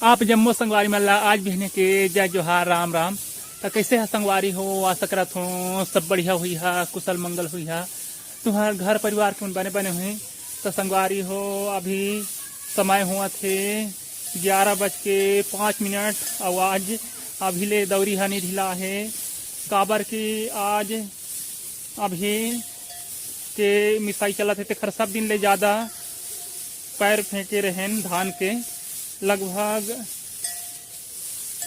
आप जम्मो संगवारी मल्ला आज बहने के जय जोहार राम राम। तो कैसे है संगवारी हो, आशा करत हो सब बढ़िया हुई है, कुशल मंगल हुई है, तुम्हारे घर परिवार के बने बने हुए। तो संगवारी हो अभी समय हुआ थे 11:05 और आज अभी ले दौरी हनी ढिला है काबर की आज अभी के मिसाई चला थे खर सब दिन ले ज़्यादा पैर फेंके रहें धान के लगभग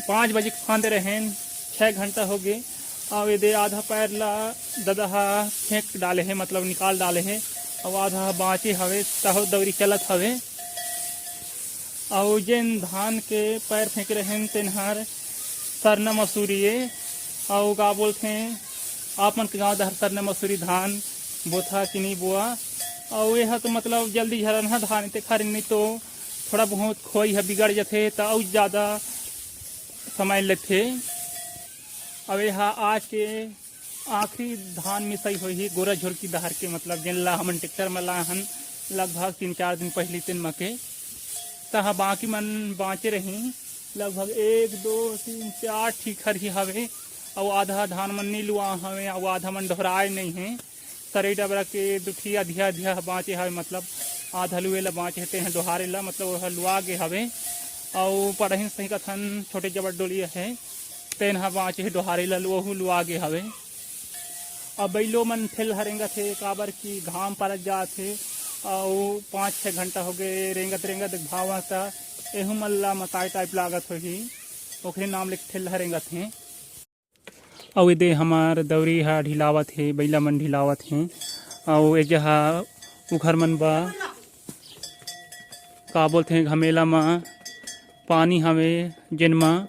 5 बजे फांदे रहें 6 घंटा हो गए और ये आधा पैर ला ददहा फेंक डाले है मतलब निकाल डाले है और आधा बाँचे हवे तहो दौरी चलत हवे। और जिन धान के पैर फेंक रहें तेनहर सरना मसूरी और का बोलते हैं आप मन के गाँव दहर सरना मसूरी धान बोथा कि नहीं बोआ। और यह तो मतलब जल्दी झरना धान ते खर नहीं तो थोड़ा बहुत खोई है बिगड़ जाते तो और ज़्यादा समय लेते। अब यह आज के आखिरी धान मिसाई हुई गोरा झोर की दहर के मतलब जिन ला हमन टेक्टर में ला हन लगभग 3-4 दिन पहले तीन मके तह बाकी मन बाँचे रही लगभग 1 2 3 4 ठीक हर ही हवे और आधा धान मन नहीं लुआ हवे और आधा मन दोहराए नहीं है सरे डबरा के दुठिया धिया धिया बाँचे हवे मतलब आधा लुए ला बाँचे हैं दोहारे ला मतलब वह लुआ गे हवे और पढ़ही सही कथन छोटे जबर डोलिया है तेन हा बाँचे दोहारे ला वहू लुआ गे हवे। अब बैलो मन ठेल हरेंगा थे काबर की घाम परत जाते और 5-6 घंटा हो गए रेंगत रेंगत भावा था एहू मल्ला मताई टाइप लागत होही ओखरे नाम लिख ठेल हरेंगा थे। और ये हमार दौरी हा ढिलावत है बैला मन ढिलावत है और ये जहा उखर मन बा का बोलते हैं घमेला में पानी हवे जिनमा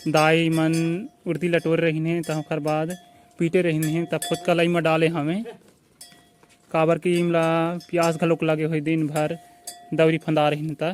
दाई मन उर्दी लटोर रही हैं तो ओकर बाद पीटे रही हैं तब खुद कलाई में डाले हमें काबर की इमला प्यास घलोक लगे हुए दिन भर दौरी फंदा रही था।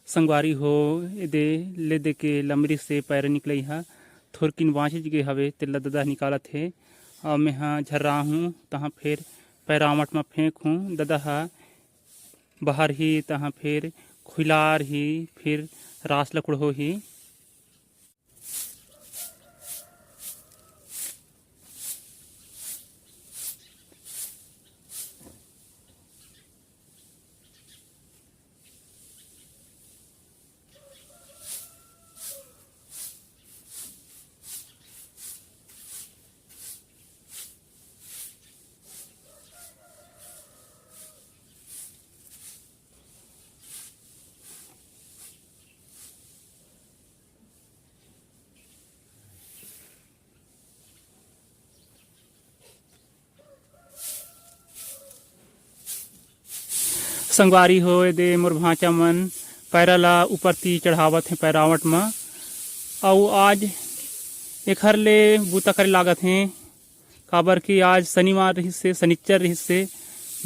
संगवारी हो दे ले दे के लमरी से पैर निकलई हा थोरकिन बाँच गे हवे तेला ददा निकालत है और मैं हाँ झर्रा हूँ तहाँ फिर पैरावट में फेंक हूँ ददा हा बाहर ही तहाँ फिर खुलार ही फिर रास लकड़ हो ही। संगवारी हो दे मोर भांचा मन पैरा ला ऊपर ती चढ़ावत है पैरावट में। और आज एखर ले बूता करे लागत हैं काबर कि आज शनिवार रही से शनिचर रही से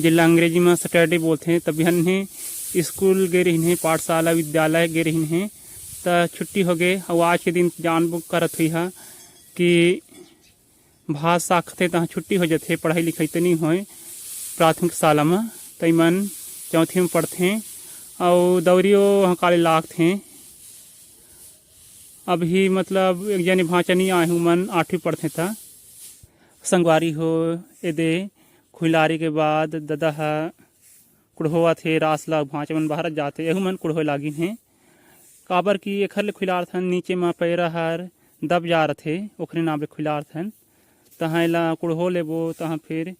जिला अंग्रेजी में सैटरडे बोलते हैं। तब बिहान है स्कूल गे रही हैं, पाठशाला विद्यालय गे रही हैं, तो छुट्टी हो गए। और आज के दिन जान बुक करत हुई है कि भात साखते तहाँ छुट्टी हो जाते, पढ़ाई लिखाई तो नहीं होए प्राथमिक शाला में। तई मन चौथी में पढ़ते हैं और दौरियो वहाँ काले लागते हैं। अभी मतलब एक जने भांचा नहीं आए हूँ मन 8वीं पढ़ते था। संगवारी हो एदे खुलारी के बाद ददा कुड़होआ थे रासला भांचा मन बाहर जाते एहू मन कुड़हो लागिन हैं काबर कि एखर ले खुलार थन नीचे में पैरा हर दब जा रथे ओखरे नाम ले खुलार थन। तहाँ ला कुड़हो लेबो तहाँ फिर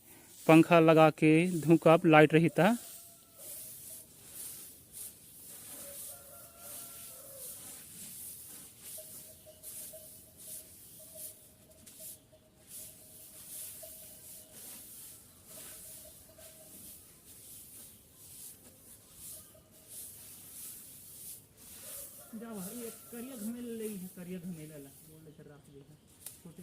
पंखा लगा के धूकब लाइट रही था। करिया घमेला ले करिया घमेला ला बोल ले राख दे छोटे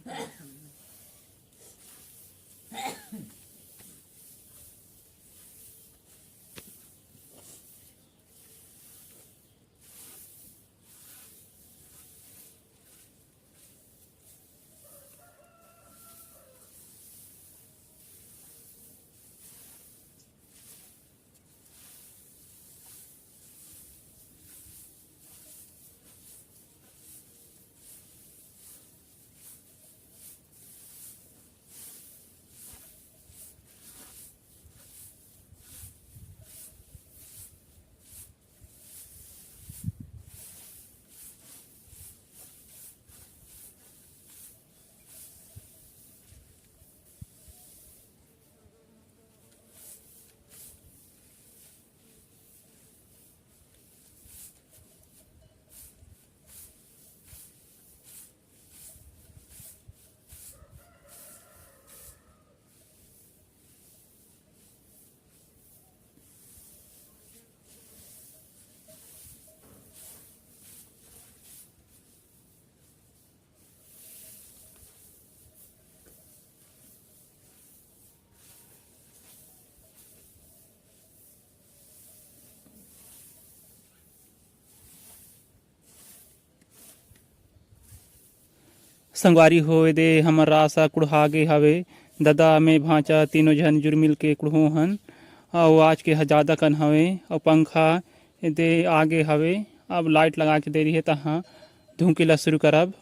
संगवारी हो दे हमर रासा कुड़हागे हवे ददा में भांचा तीनों जन जुड़ मिल के कुड़हो हन। और आज के ज़्यादा कन हवे और पंखा दे आगे हवे। अब लाइट लगा के दे रही है तहाँ धूकेला शुरू करब।